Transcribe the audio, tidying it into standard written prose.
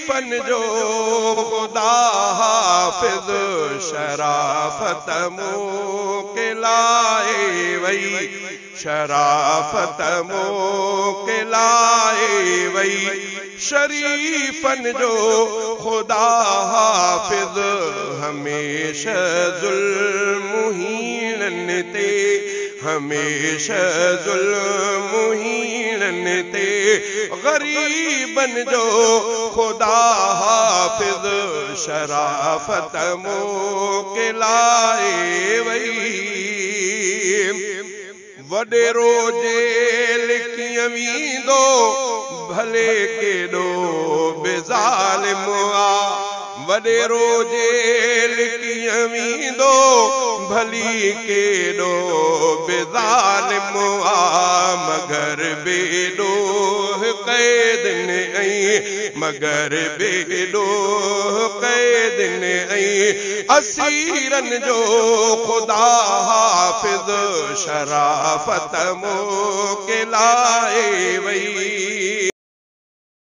शरीफन जो खुदा हाफिज शराफत मोकिलाए वई शराफत मोकिलाए वई शरीफन जो खुदा हाफिज हमेशा ज़ुल्मुहीनन ते हमेशा ज़ुल्मुहीनन ते गरीबन जो खुदा हाफिज शराफत मोकिलाए वई वडेरो जेल कीअं वींदो भले केॾो बेज़ालिम आ वडेरो जेल कीअं वींदो भली केॾो बेज़ालिम आ मगर बेॾोह क़ैदन ऐं मगर बेॾोह क़ैदन ऐं असीरन जो खुदा हाफिज शराफत मोकिलाए वई